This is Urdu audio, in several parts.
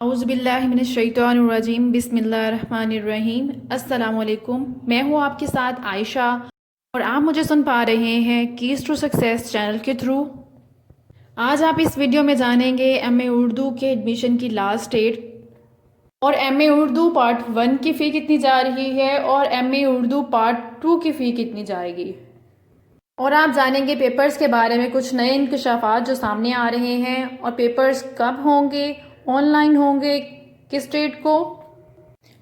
اعوذ باللہ من الشیطان الرجیم بسم اللہ الرحمن الرحیم۔ السلام علیکم، میں ہوں آپ کے ساتھ عائشہ اور آپ مجھے سن پا رہے ہیں کیز ٹو سکسیس چینل کے تھرو۔ آج آپ اس ویڈیو میں جانیں گے ایم اے اردو کے ایڈمیشن کی لاسٹ ڈیٹ اور ایم اے اردو پارٹ 1 کی فی کتنی جا رہی ہے اور ایم اے اردو پارٹ 2 کی فی کتنی جائے گی، اور آپ جانیں گے پیپرز کے بارے میں کچھ نئے انکشافات جو سامنے آ رہے ہیں اور پیپرز کب ہوں گے، آن لائن ہوں گے، کس ڈیٹ کو،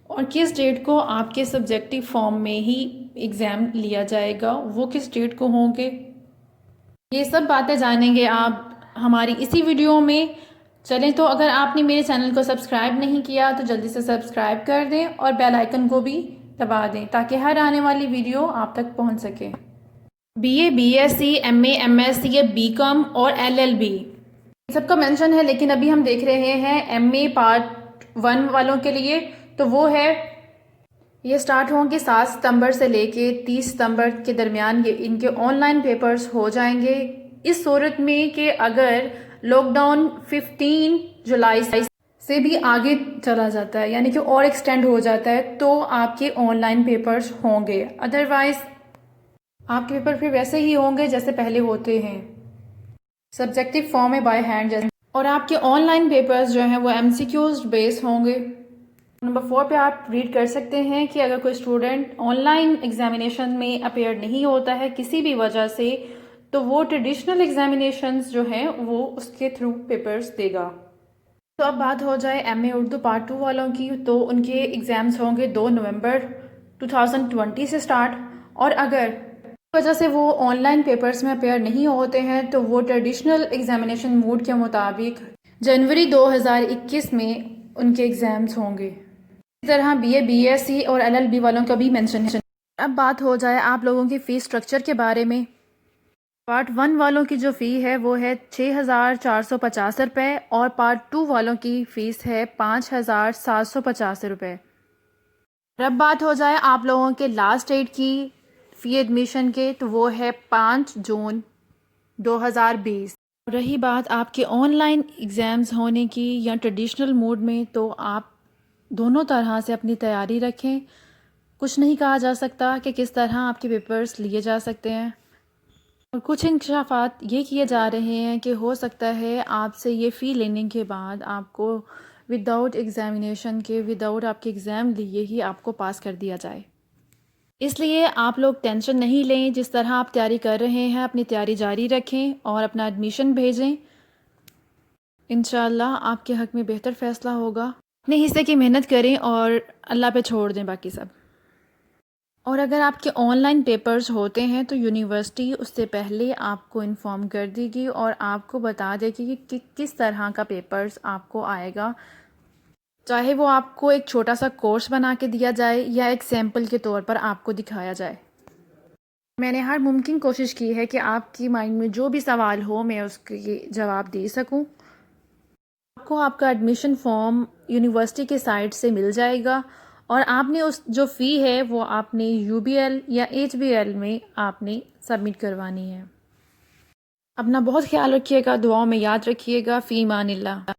اور کس ڈیٹ کو آپ کے سبجیکٹیو فارم میں ہی ایگزام لیا جائے گا، وہ کس ڈیٹ کو ہوں گے۔ یہ سب باتیں جانیں گے آپ ہماری اسی ویڈیو میں۔ چلیں تو اگر آپ نے میرے چینل کو سبسکرائب نہیں کیا تو جلدی سے سبسکرائب کر دیں اور بیل آئیکن کو بھی دبا دیں تاکہ ہر آنے والی ویڈیو آپ تک پہنچ سکے۔ B A, B S C, M A, M S C, B com اور ایل ایل بی سب کا مینشن ہے، لیکن ابھی ہم دیکھ رہے ہیں ایم اے پارٹ 1 والوں کے لیے، تو وہ ہے یہ سٹارٹ ہوں گے 7 ستمبر سے لے کے 30 ستمبر کے درمیان یہ ان کے آن لائن پیپرز ہو جائیں گے۔ اس صورت میں کہ اگر لاک ڈاؤن 15 جولائی سے بھی آگے چلا جاتا ہے، یعنی کہ اور ایکسٹینڈ ہو جاتا ہے، تو آپ کے آن لائن پیپرز ہوں گے، ادروائز آپ کے پیپر پھر ویسے ہی ہوں گے جیسے پہلے ہوتے ہیں، سبجیکٹیو فارم میں بائی ہینڈ جیسے، اور آپ کے آن لائن پیپرز جو ہیں وہ ایم سی کیوز بیس ہوں گے۔ نمبر 4 پہ آپ ریڈ کر سکتے ہیں کہ اگر کوئی اسٹوڈنٹ آن لائن ایگزامینیشن میں اپیئر نہیں ہوتا ہے کسی بھی وجہ سے، تو وہ ٹریڈیشنل ایگزامینیشنز جو ہیں وہ اس کے تھرو پیپرز دے گا۔ تو اب بات ہو جائے ایم اے اردو پارٹ 2 والوں کی، تو ان کے ایگزامز ہوں گے 2 نومبر 2020 سے سٹارٹ، اور اگر وجہ سے وہ آن لائن پیپرز میں اپیئر نہیں ہوتے ہیں تو وہ ٹریڈیشنل ایگزامینیشن موڈ کے مطابق جنوری 2021 میں ان کے ایگزامز ہوں گے۔ اسی طرح B A, B S C اور ایل ایل بی والوں کا بھی مینشن ہے۔ اب بات ہو جائے آپ لوگوں کی فی سٹرکچر کے بارے میں۔ پارٹ 1 والوں کی جو فی ہے وہ ہے 6,450 روپے اور پارٹ 2 والوں کی فیس ہے 5,750 روپے۔ اب بات ہو جائے آپ لوگوں کے لاسٹ ڈیٹ کی فی ایڈمیشن کے، تو وہ ہے 5 جون 2020۔ رہی بات آپ کے آن لائن ایگزامز ہونے کی یا ٹریڈیشنل موڈ میں، تو آپ دونوں طرح سے اپنی تیاری رکھیں۔ کچھ نہیں کہا جا سکتا کہ کس طرح آپ کے پیپرز لیے جا سکتے ہیں، اور کچھ انکشافات یہ کیے جا رہے ہیں کہ ہو سکتا ہے آپ سے یہ فی لینے کے بعد آپ کو وداؤٹ ایگزامینیشن کے، وداؤٹ آپ کے ایگزام لیے ہی آپ کو پاس کر دیا جائے۔ اس لیے آپ لوگ ٹینشن نہیں لیں، جس طرح آپ تیاری کر رہے ہیں اپنی تیاری جاری رکھیں اور اپنا ایڈمیشن بھیجیں۔ انشاءاللہ آپ کے حق میں بہتر فیصلہ ہوگا۔ اپنے حصے کی محنت کریں اور اللہ پہ چھوڑ دیں باقی سب۔ اور اگر آپ کے آن لائن پیپرز ہوتے ہیں تو یونیورسٹی اس سے پہلے آپ کو انفارم کر دے گی اور آپ کو بتا دے گی کہ کس طرح کا پیپرز آپ کو آئے گا، چاہے وہ آپ کو ایک چھوٹا سا کورس بنا کے دیا جائے یا ایک سیمپل کے طور پر آپ کو دکھایا جائے۔ میں نے ہر ممکن کوشش کی ہے کہ آپ کی مائنڈ میں جو بھی سوال ہو میں اس کے جواب دے سکوں۔ آپ کو آپ کا ایڈمیشن فارم یونیورسٹی کے سائٹ سے مل جائے گا، اور آپ نے اس جو فی ہے وہ آپ نے یو بی ایل یا ایچ بی ایل میں آپ نے سبمٹ کروانی ہے۔ اپنا بہت خیال رکھیے گا، دعاؤں میں یاد رکھیے گا۔ فی امان اللہ۔